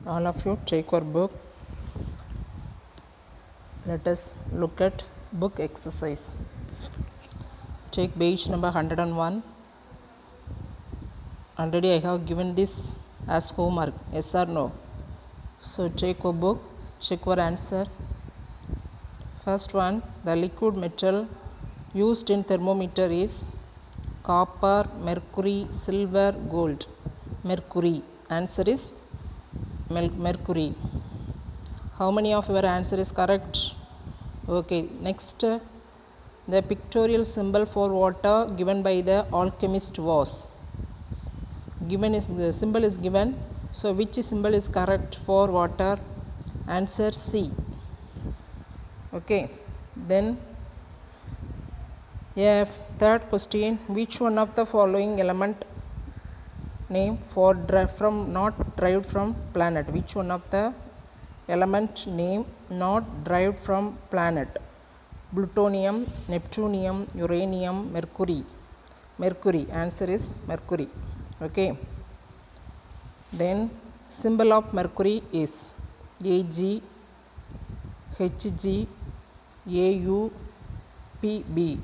All of you take your book. Let us look at book exercise. Take page number 101. Already I have given this as homework, yes or no? So take your book, check your answer. First one, the liquid metal used in thermometer is copper, mercury, silver, gold. Mercury. Answer is mercury. How many of your answer is correct? Okay, next, the pictorial symbol for water given by the alchemist was given is the symbol is given. So which symbol is correct for water? Answer C. Okay, then third question, which one of the following element name for not derived from planet? Which one of the element name not derived from planet? Plutonium, Neptunium, uranium, mercury. Mercury. Answer is mercury. Okay. Then symbol of mercury is Ag, Hg, Au, Pb.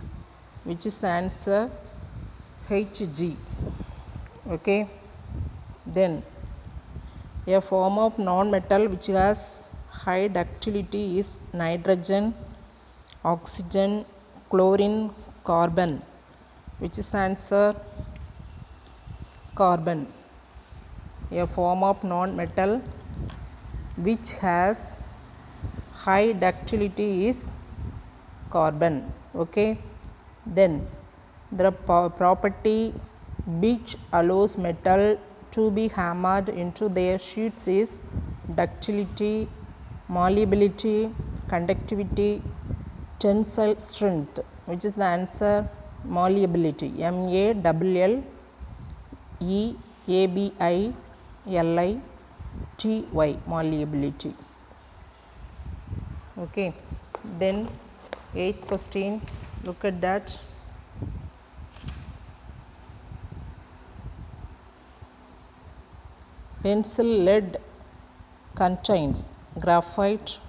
Which is the answer? Hg. Okay. Then a form of non-metal which has high ductility is nitrogen, oxygen, chlorine, carbon. Which is the answer? Carbon. A form of non-metal which has high ductility is carbon. Okay. Then the property which allows metal to be hammered into their sheets is ductility, malleability, conductivity, tensile strength. Which is the answer? Malleability. MALLEABILITY. Malleability. Okay. Then eighth question, look at that. Pencil lead contains graphite,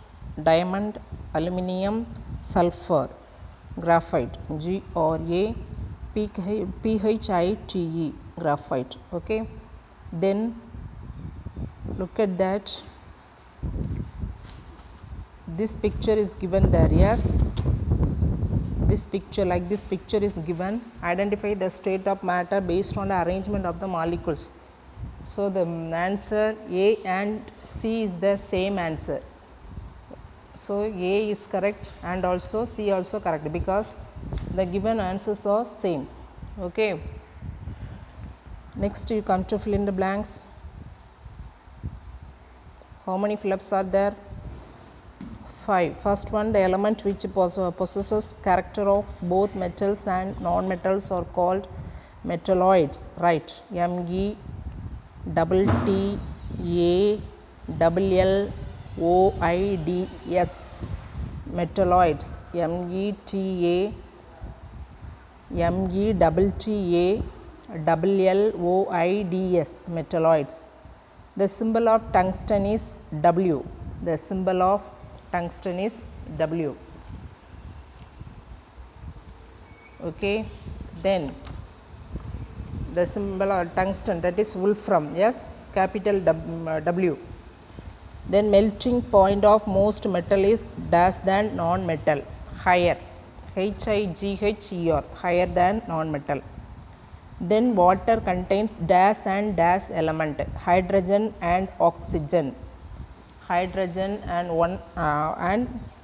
diamond, aluminium, sulfur. Graphite, GRAPHITE, graphite. Okay. Then look at that. This picture is given there. Yes, this picture is given. Identify the state of matter based on the arrangement of the molecules. So the answer A and C is the same answer. So A is correct and also C also correct because the given answers are same. Okay. Next you come to fill in the blanks. How many fill-ups are there? 5. First one, the element which possesses character of both metals and non-metals are called metalloids. Right. METALLOIDS. Metalloids. METALLOIDS. Metalloids. The symbol of tungsten is W. The symbol of tungsten is W. Okay. Then the symbol of tungsten, that is wolfram. Yes, capital W. Then melting point of most metal is dash than non-metal. Higher. HIGHER. Higher than non-metal. Then water contains dash and dash element. Hydrogen and oxygen. Hydrogen and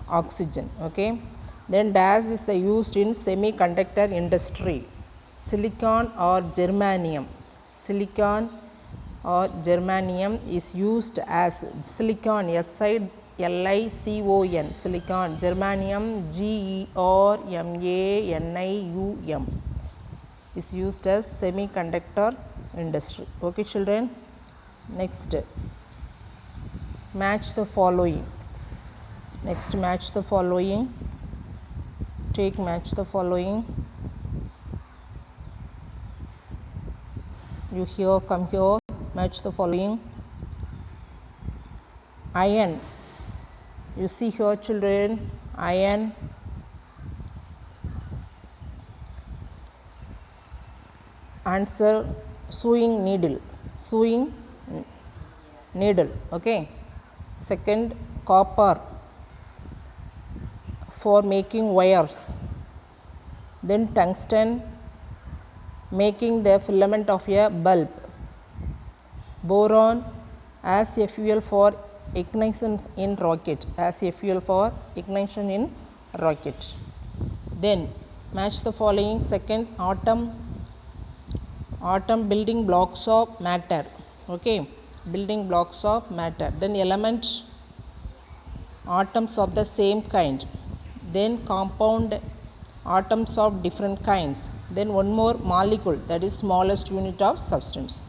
oxygen. Okay. Then dash is the used in semiconductor industry. Silicon or germanium. Silicon or germanium is used as silicon. SILICON. Silicon. Germanium GERMANIUM is used as semiconductor industry. Okay children. Next, match the following. Next, match the following. Take match the following. You here, come here, match the following. Iron. You see here children, iron. Answer, sewing needle. Sewing needle. Okay. Second, copper for making wires. Then tungsten, making the filament of a bulb. Boron as a fuel for ignition in rocket. As a fuel for ignition in rocket. Then match the following. Second, atom building blocks of matter. Okay, building blocks of matter. Then element, atoms of the same kind. Then compound, atoms of different kinds. Then one more, molecule, that is smallest unit of substance.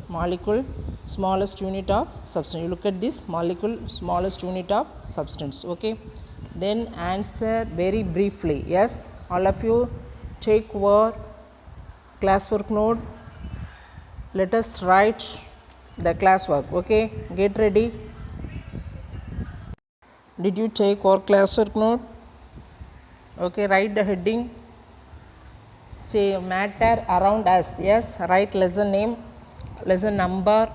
Molecule, smallest unit of substance. You look at this, molecule, smallest unit of substance. Okay, then answer very briefly. Yes, all of you take your classwork note. Let us write the classwork. Okay, get ready. Did you take your classwork note? Okay, write the heading. Say matter around us. Yes, write lesson name, lesson number.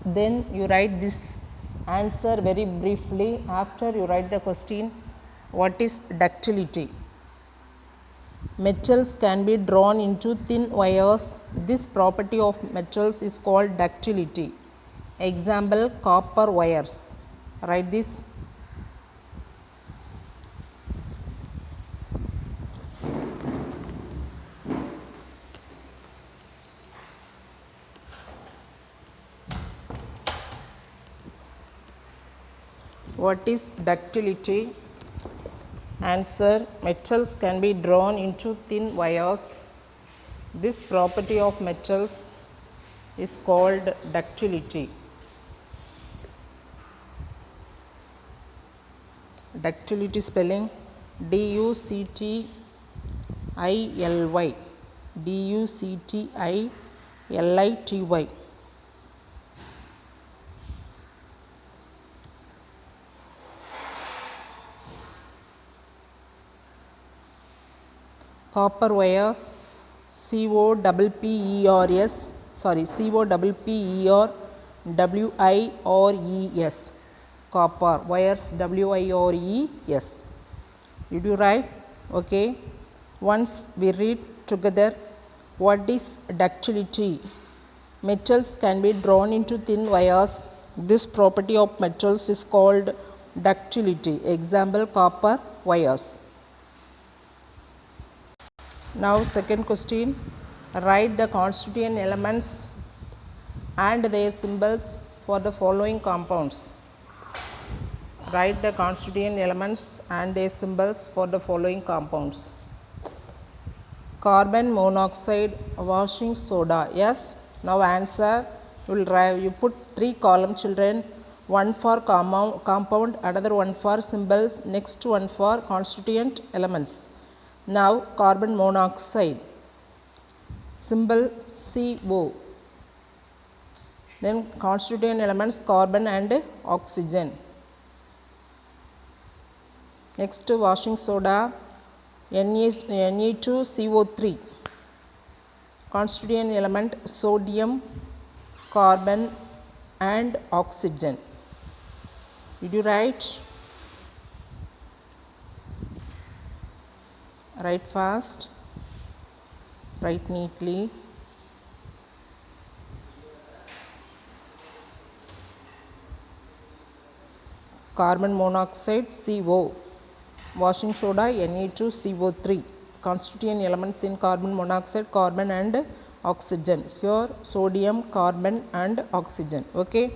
Then you write this answer very briefly. After you write the question, what is ductility? Metals can be drawn into thin wires. This property of metals is called ductility. Example, copper wires. Write this. What is ductility? Answer, metals can be drawn into thin wires. This property of metals is called ductility. Ductility spelling, D-U-C-T-I-L-Y. D-U-C-T-I-L-I-T-Y. Copper wires, C-O-P-P-E-R-S, C-O-P-P-E-R-W-I-R-E-S. Copper wires, W-I-R-E-S. Did you write? Okay. Once we read together, what is ductility? Metals can be drawn into thin wires. This property of metals is called ductility. Example, copper wires. Now second question, write the constituent elements and their symbols for the following compounds. Write the constituent elements and their symbols for the following compounds. Carbon monoxide, washing soda. Yes. Now answer, you put 3 column children, one for compound, another one for symbols, next one for constituent elements. Now carbon monoxide, symbol CO. Then constituent elements carbon and oxygen. Next washing soda, Na2CO3. Constituent element sodium, carbon and oxygen. Did you write? Write fast, write neatly. Carbon monoxide CO, washing soda Na2CO3. Constituent elements in carbon monoxide, carbon and oxygen. Here sodium, carbon and oxygen. Okay.